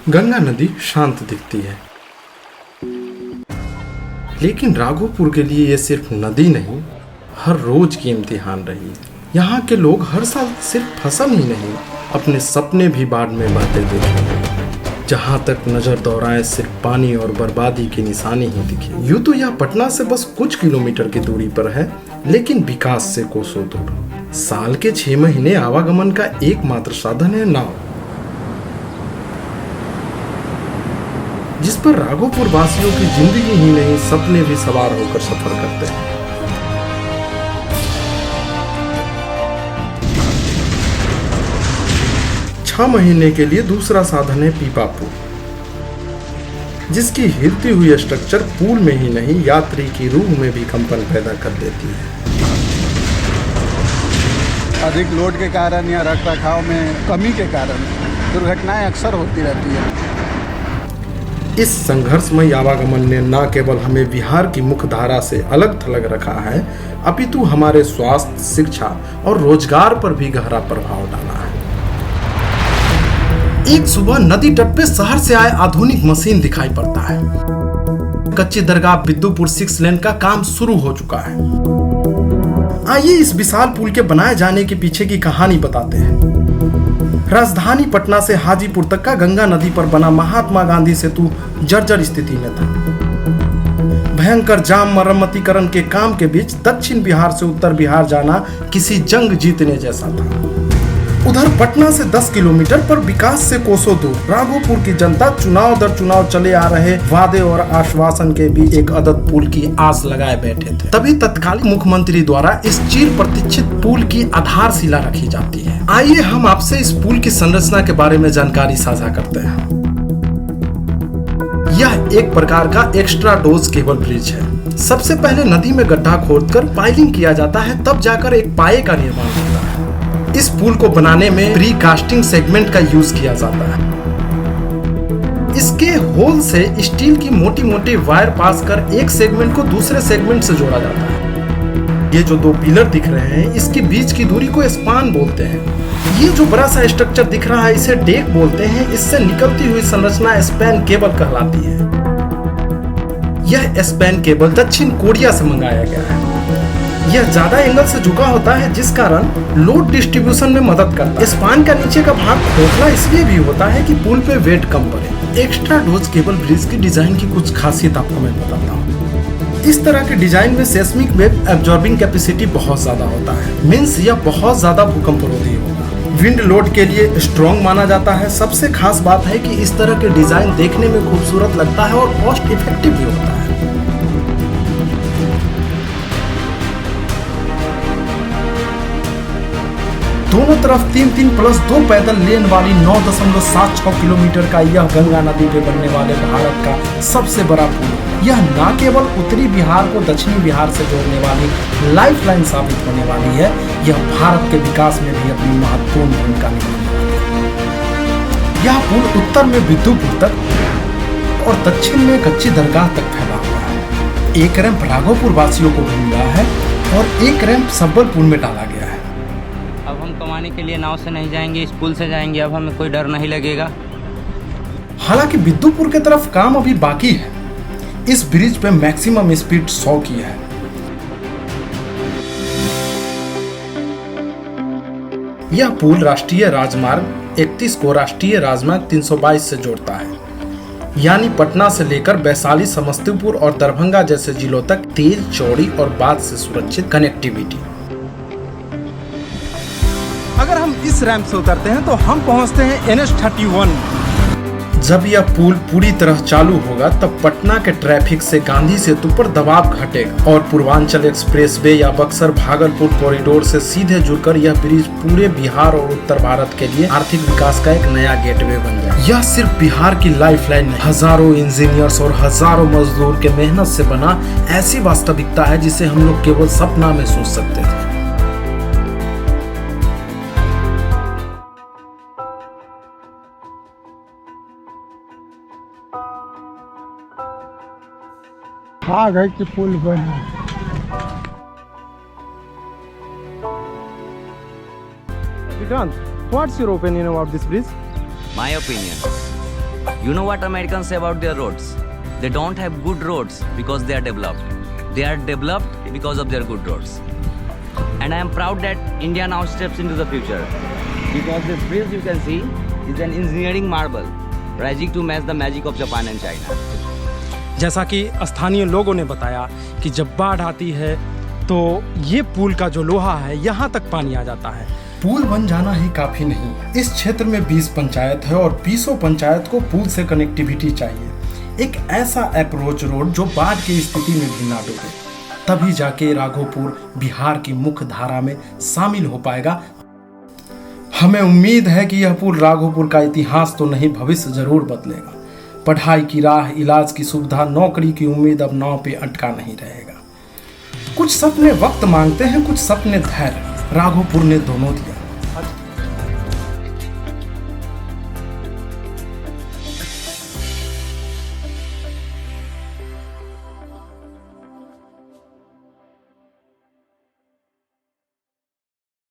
गंगा नदी शांत दिखती है, लेकिन राघोपुर के लिए ये सिर्फ नदी नहीं, हर रोज की इम्तिहान रही है। यहाँ के लोग हर साल सिर्फ फसल ही नहीं, अपने सपने भी बाढ़ में बहते देखे हैं। जहाँ तक नजर दौड़ाए सिर्फ पानी और बर्बादी की निशानी ही दिखे। यूं तो यह पटना से बस कुछ किलोमीटर की दूरी पर है, लेकिन विकास से कोसों दूर। साल के 6 महीने आवागमन का एकमात्र साधन है नाव, जिस पर राघोपुर वासियों की जिंदगी ही नहीं, सपने भी सवार होकर सफर करते हैं। छह महीने के लिए दूसरा साधन है पीपा पुल, जिसकी हिलती हुई स्ट्रक्चर पुल में ही नहीं, यात्री की रूह में भी कंपन पैदा कर देती है। अधिक लोड के कारण या रखरखाव में कमी के कारण दुर्घटनाएं अक्सर होती रहती है। इस संघर्षमय आवागमन ने न केवल हमें बिहार की मुख्यधारा से अलग थलग रखा है, अपितु हमारे स्वास्थ्य, शिक्षा और रोजगार पर भी गहरा प्रभाव डाला है। एक सुबह नदी तट पे शहर से आए आधुनिक मशीन दिखाई पड़ता है। कच्ची दरगाह बिद्दुपुर 6 लेन का काम शुरू हो चुका है। आइए इस विशाल पुल के बनाए जाने के पीछे की कहानी बताते हैं। राजधानी पटना से हाजीपुर तक का गंगा नदी पर बना महात्मा गांधी सेतु जर्जर स्थिति में था। भयंकर जाम मरम्मतीकरण के काम के बीच दक्षिण बिहार से उत्तर बिहार जाना किसी जंग जीतने जैसा था। उधर पटना से 10 किलोमीटर पर विकास से कोसों दूर राघोपुर की जनता चुनाव दर चुनाव चले आ रहे वादे और आश्वासन के बीच एक अदद पुल की आस लगाए बैठे थे। तभी तत्कालीन मुख्यमंत्री द्वारा इस चिर प्रतीक्षित पुल की आधारशिला रखी जाती है। आइए हम आपसे इस पुल की संरचना के बारे में जानकारी साझा करते हैं। यह एक प्रकार का एक्स्ट्रा डोज केबल ब्रिज है। सबसे पहले नदी में गड्ढा खोदकर पाइलिंग किया जाता है, तब जाकर एक पाए का निर्माण होता है। इस पुल को बनाने में प्री कास्टिंग सेगमेंट का यूज किया जाता है। इसके होल से स्टील की मोटी मोटी वायर पास कर एक सेगमेंट को दूसरे सेगमेंट से जोड़ा जाता है। ये जो 2 पिलर दिख रहे हैं, इसके बीच की दूरी को स्पान बोलते हैं। ये जो बड़ा सा स्ट्रक्चर दिख रहा है, इसे डेक बोलते हैं। इससे निकलती हुई संरचना स्पैन केबल कहलाती है। यह स्पैन केबल दक्षिण कोरिया से मंगाया गया है। यह ज्यादा एंगल से झुका होता है, जिस कारण लोड डिस्ट्रीब्यूशन में मदद करता है। स्पान का नीचे का भाग खोखला इसलिए भी होता है कि पुल पे वेट कम पड़े। एक्स्ट्रा डोज केबल ब्रिज की डिजाइन की कुछ खासियत आपको मैं बताता हूँ। इस तरह के डिजाइन में सेस्मिक वेव एब्जॉर्बिंग कैपेसिटी बहुत ज्यादा होता है। मींस यह बहुत ज्यादा भूकंप रोधी होगा। विंड लोड के लिए स्ट्रॉन्ग माना जाता है। सबसे खास बात है कि इस तरह के डिजाइन देखने में खूबसूरत लगता है और कॉस्ट इफेक्टिव भी होता है। दोनों तरफ 3+2 पैदल लेन वाली 9.76 किलोमीटर का यह गंगा नदी पे बनने वाले भारत का सबसे बड़ा पुल है। यह न केवल उत्तरी बिहार को दक्षिणी बिहार से जोड़ने वाली लाइफलाइन साबित होने वाली है, यह भारत के विकास में भी अपनी महत्वपूर्ण भूमिका निभाने वाली है। यह पुल उत्तर में बिद्दुपुर तक और दक्षिण में कच्ची दरगाह तक फैला हुआ है। एक रैंप राघोपुर वासियों को भी मिला है और एक रैंप संबलपुर में डाला गया है। अब हम कमाने के लिए नाव से नहीं जाएंगे, इस पुल से जाएंगे। अब हमें कोई डर नहीं लगेगा। हालांकि बिद्दुपुर की तरफ काम अभी बाकी है। इस ब्रिज पे मैक्सिमम स्पीड 100 की है। यह पुल राष्ट्रीय राजमार्ग 31 को राष्ट्रीय राजमार्ग 322 से जोड़ता है, यानी पटना से लेकर वैशाली, समस्तीपुर और दरभंगा जैसे जिलों तक तेज, चौड़ी और बाढ़ से सुरक्षित कनेक्टिविटी। अगर हम इस रैंप से उतरते हैं तो हम पहुंचते हैं NH31। जब यह पुल पूरी तरह चालू होगा तब पटना के ट्रैफिक से गांधी सेतु पर दबाव घटेगा और पूर्वांचल एक्सप्रेसवे या बक्सर भागलपुर कॉरिडोर से सीधे जुड़कर यह ब्रिज पूरे बिहार और उत्तर भारत के लिए आर्थिक विकास का एक नया गेटवे बन जाएगा। यह सिर्फ बिहार की लाइफलाइन नहीं, हजारों इंजीनियर्स और हजारों मजदूर के मेहनत से बना ऐसी वास्तविकता है जिसे हम लोग केवल सपना में सोच सकते थे। आ गए कि पुल बना। Vikrant, what's your opinion about this bridge? My opinion, You know what Americans say about their roads? They don't have good roads because they are developed. They are developed because of their good roads. And I am proud that India now steps into the future. Because this bridge you can see is an engineering marvel, rising to match the magic of Japan and China. जैसा कि स्थानीय लोगों ने बताया कि जब बाढ़ आती है तो ये पुल का जो लोहा है यहाँ तक पानी आ जाता है। पुल बन जाना ही काफी नहीं, इस क्षेत्र में 20 पंचायत है और 20 पंचायत को पुल से कनेक्टिविटी चाहिए। एक ऐसा अप्रोच रोड जो बाढ़ की स्थिति में भी ना डूबे, तभी जाके राघोपुर बिहार की मुख्य धारा में शामिल हो पाएगा। हमें उम्मीद है कि यह पुल राघोपुर का इतिहास तो नहीं, भविष्य जरूर बदलेगा। पढ़ाई की राह, इलाज की सुविधा, नौकरी की उम्मीद अब नाव पे अटका नहीं रहेगा। कुछ सपने वक्त मांगते हैं, कुछ सपने धैर्य। राघोपुर ने दोनों दिया।